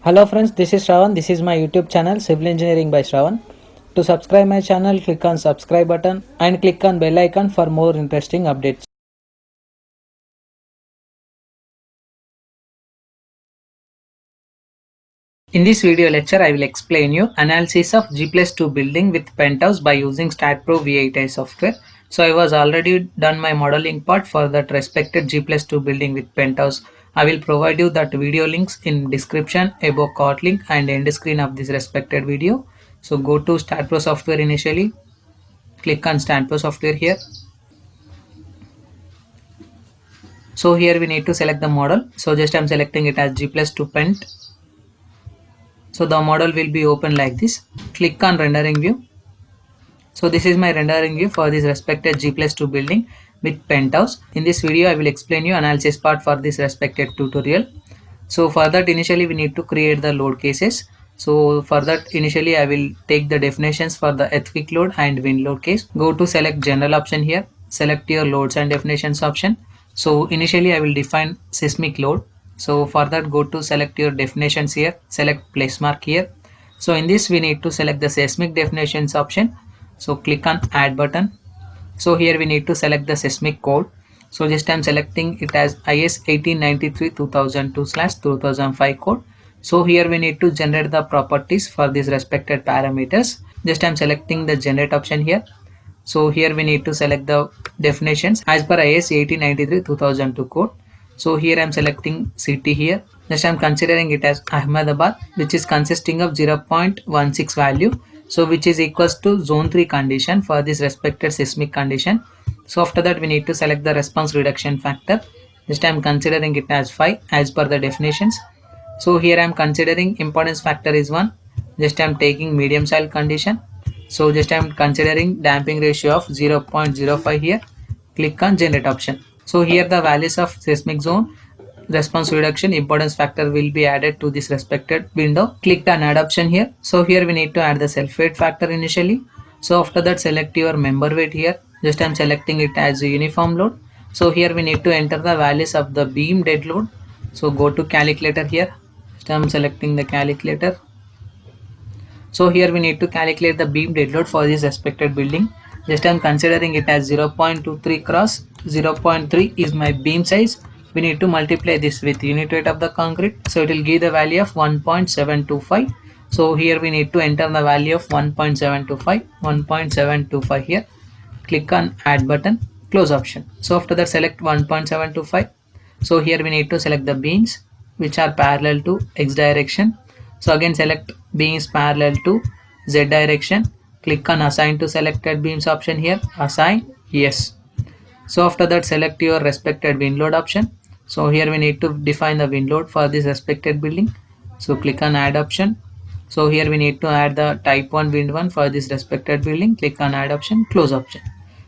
Hello friends, this is Shravan. This is my YouTube channel Civil Engineering by Shravan. To subscribe my channel, click on subscribe button and click on bell icon for more interesting updates. In this video lecture, I will explain you analysis of G+2 building with penthouse by using StatPro V8i software. So I was already done my modeling part for that respected G+2 building with penthouse. I will provide you that video links in description, above card link and end screen of this respected video. So go to StatPro software initially, click on StatPro software here. So here we need to select the model. So just I'm selecting it as G+2 pent. So the model will be open like this. Click on rendering view. So this is my rendering view for this respected G+2 building with penthouse. In this video I will explain you analysis part for this respected tutorial. So for that initially we need to create the load cases. So for that initially I will take the definitions for the earthquake load and wind load case. Go to select general option here. Select your loads and definitions option. So initially I will define seismic load. So for that go to select your definitions here. Select place mark here. So in this we need to select the seismic definitions option. So click on add button. So here we need to select the seismic code. So just I'm selecting it as IS 1893 2002/2005 code. So here we need to generate the properties for these respected parameters. Just I'm selecting the generate option here. So here we need to select the definitions as per IS 1893 2002 code. So here I'm selecting city here. Just I'm considering it as Ahmedabad, which is consisting of 0.16 value. So which is equals to zone 3 condition for this respected seismic condition. So after that we need to select the response reduction factor. Just I'm considering it as 5 as per the definitions. So here I'm considering impedance factor is 1. Just I'm taking medium soil condition. So just I'm considering damping ratio of 0.05 here. Click on generate option. So here the values of seismic zone, response reduction, impedance factor will be added to this respected window. Click on add option here. So here we need to add the self weight factor initially. So after that select your member weight here. Just I'm selecting it as a uniform load. So here we need to enter the values of the beam dead load. So go to calculator here. Just I'm selecting the calculator. So here we need to calculate the beam dead load for this expected building. Just I'm considering it as 0.23 cross 0.3 is my beam size. We need to multiply this with unit weight of the concrete. So it will give the value of 1.725. So here we need to enter the value of 1.725 here. Click on add button, close option. So after that select 1.725. So here we need to select the beams which are parallel to x direction. So again select beams parallel to z direction. Click on assign to selected beams option here. Assign yes. So after that select your respected wind load option. So here we need to define the wind load for this respected building. So click on add option. So here we need to add the type 1 wind 1 for this respected building. Click on add option, close option.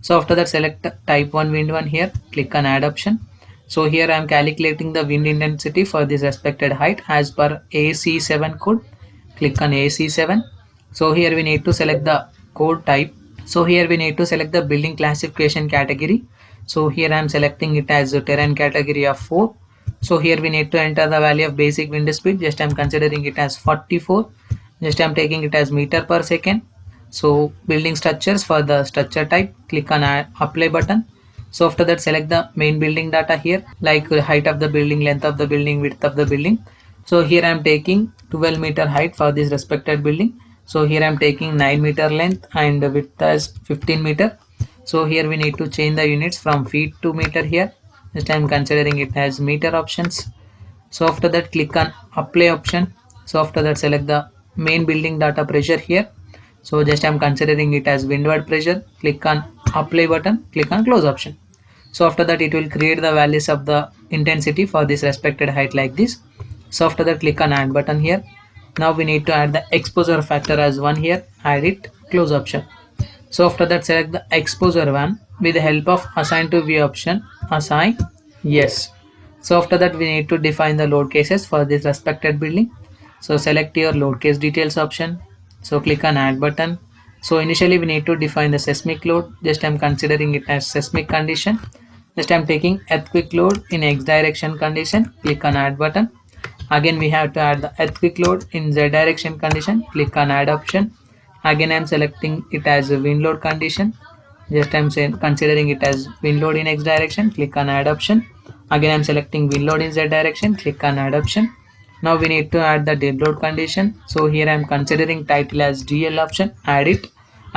So after that select type 1 wind 1 here. Click on add option. So here I am calculating the wind intensity for this respected height as per AC7 code. Click on AC7. So here we need to select the code type. So here we need to select the building classification category. So here I am selecting it as a terrain category of 4. So here we need to enter the value of basic wind speed. Just I am considering it as 44. Just I am taking it as meter per second. So building structures for the structure type. Click on apply button. So after that select the main building data here, like height of the building, length of the building, width of the building. So here I am taking 12 meter height for this respected building. So here I am taking 9 meter length and width as 15 meter. So here we need to change the units from feet to meter here. This time considering it as meter options. So after that click on apply option. So after that select the main building data pressure here. So just I am considering it as windward pressure. Click on apply button, click on close option. So after that it will create the values of the intensity for this respected height like this. So after that click on add button here. Now we need to add the exposure factor as 1 here. Add it, close option. So after that select the exposure 1 with the help of assign to view option. Assign yes. So after that we need to define the load cases for this respected building. So select your load case details option. So click on add button. So initially we need to define the seismic load. Just I'm considering it as seismic condition. Just I'm taking earthquake load in x direction condition. Click on add button. Again we have to add the earthquake load in z direction condition. Click on add option. Again I am selecting it as a wind load condition. Just I am considering it as wind load in x direction. Click on add option. Again I am selecting wind load in z direction. Click on add option. Now we need to add the dead load condition. So here I am considering title as DL option. Add it.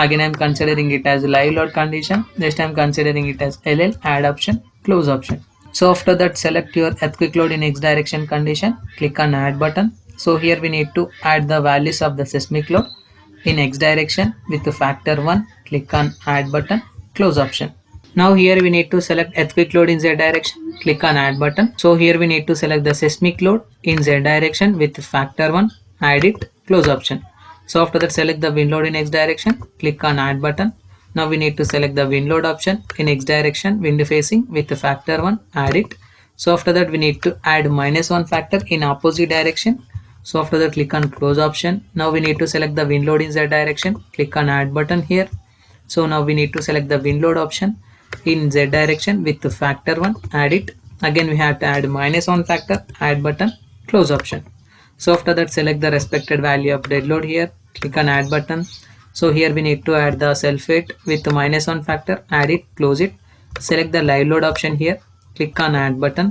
Again I am considering it as live load condition. Next I am considering it as LL. Add option. Close option. So after that, select your earthquake load in x direction condition. Click on add button. So here we need to add the values of the seismic load in x direction with the factor 1. Click on add button. Close option. Now here we need to select earthquake load in z direction. Click on add button. So here we need to select the seismic load in z direction with factor 1. Add it. Close option. So after that, select the wind load in x direction. Click on add button. Now we need to select the wind load option in x direction, wind facing with the factor 1. Add it. So after that, we need to add -1 factor in opposite direction. So after that, click on close option. Now we need to select the wind load in z direction. Click on add button here. So now we need to select the wind load option in z direction with the factor 1. Add it. Again we have to add -1 factor. Add button. Close option. So after that, select the respected value of dead load here. Click on add button. So here we need to add the self weight with the -1 factor. Add it. Close it. Select the live load option here. Click on add button.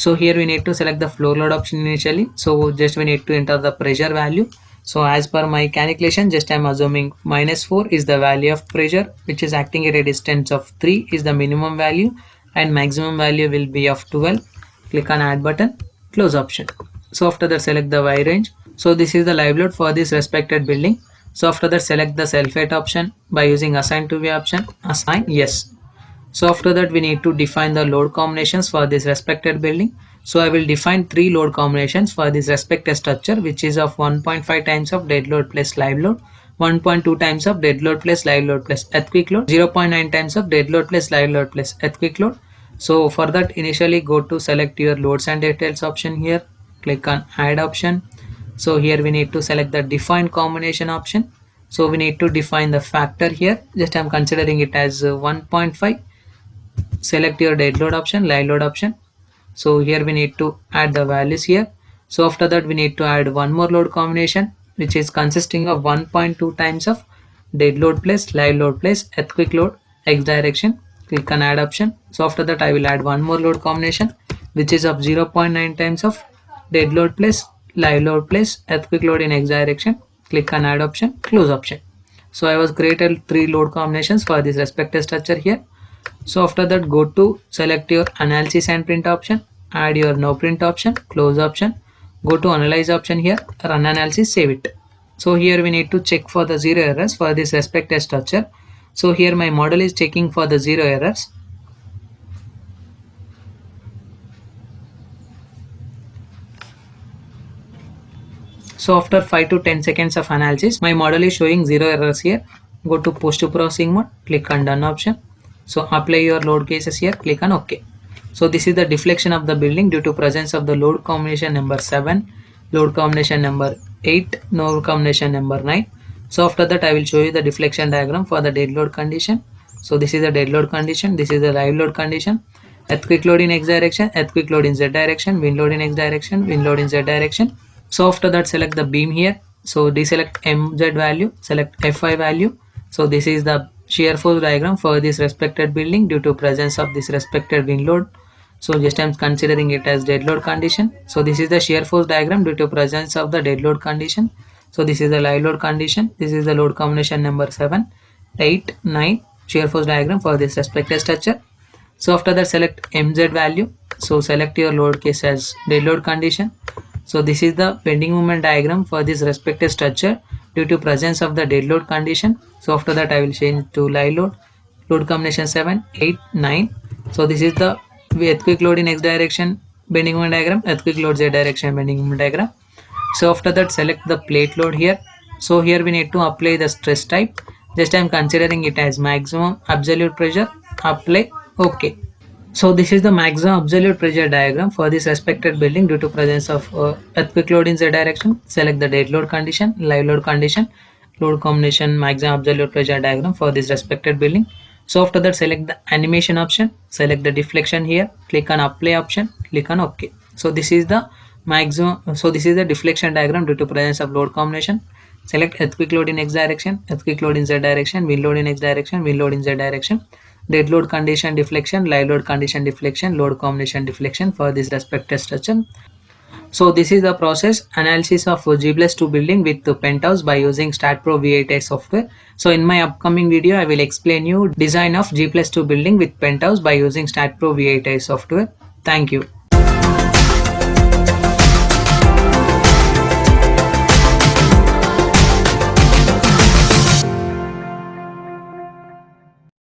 So here we need to select the floor load option initially. So just we need to enter the pressure value. So as per my calculation, just I am assuming -4 is the value of pressure which is acting at a distance of 3 is the minimum value and maximum value will be of 12. Click on add button. Close option. So after that, select the Y range. So this is the live load for this respected building. So after that, select the self weight option by using assign to view option. Assign yes. So after that, we need to define the load combinations for this respected building. So I will define 3 load combinations for this respected structure, which is of 1.5 times of dead load plus live load, 1.2 times of dead load plus live load plus earthquake load, 0.9 times of dead load plus live load plus earthquake load. So for that, initially go to select your loads and details option here. Click on add option. So here we need to select the define combination option. So we need to define the factor here. Just I'm considering it as 1.5. Select your dead load option, live load option. So here we need to add the values here. So after that, we need to add one more load combination which is consisting of 1.2 times of dead load plus live load plus earthquake load x direction. Click on add option. So after that, I will add one more load combination which is of 0.9 times of dead load plus live load plus earthquake load in x direction. Click on add option. Close option. So I was created 3 load combinations for this respective structure here. So after that, go to select your analysis and print option, add your no print option, close option, go to analyze option here, run analysis, save it. So here we need to check for the 0 errors for this respective structure. So here my model is checking for the 0 errors. So after 5 to 10 seconds of analysis, my model is showing 0 errors here. Go to post to processing mode, click on done option. So apply your load cases here, click on OK. So this is the deflection of the building due to presence of the load combination number 7, load combination number 8, load combination number 9. So after that, I will show you the deflection diagram for the dead load condition. So this is the dead load condition, this is the live load condition, earthquake load in x direction, earthquake load in z direction, wind load in x direction, wind load in z direction. So after that, select the beam here. So deselect MZ value, select FI value. So this is the shear force diagram for this respected building due to presence of this respected wind load. So just I'm considering it as dead load condition. So this is the shear force diagram due to presence of the dead load condition. So this is the live load condition. This is the load combination number 7, 8, 9 shear force diagram for this respected structure. So after that, select MZ value. So select your load case as dead load condition. So this is the bending moment diagram for this respective structure due to presence of the dead load condition. So after that, I will change to live load, load combination 7, 8, 9. So this is the earthquake load in x direction bending moment diagram, earthquake load z direction bending moment diagram. So after that, select the plate load here. So here we need to apply the stress type. Just I am considering it as maximum absolute pressure. Apply. OK. So this is the maximum absolute pressure diagram for this respected building due to presence of earthquake load in z direction. Select the dead load condition, live load condition, load combination, maximum absolute pressure diagram for this respected building. So after that, select the animation option, select the deflection here, click on apply option, click on OK. So this is the maximum. So this is the deflection diagram due to presence of load combination. Select earthquake load in x direction, earthquake load in z direction, wind load in x direction, wind load in z direction, dead load condition deflection, live load condition deflection, load combination deflection for this respective structure. So this is the process analysis of G plus 2 building with the penthouse by using StatPro V8i software. So in my upcoming video, I will explain you design of G plus 2 building with penthouse by using StatPro V8i software. Thank you.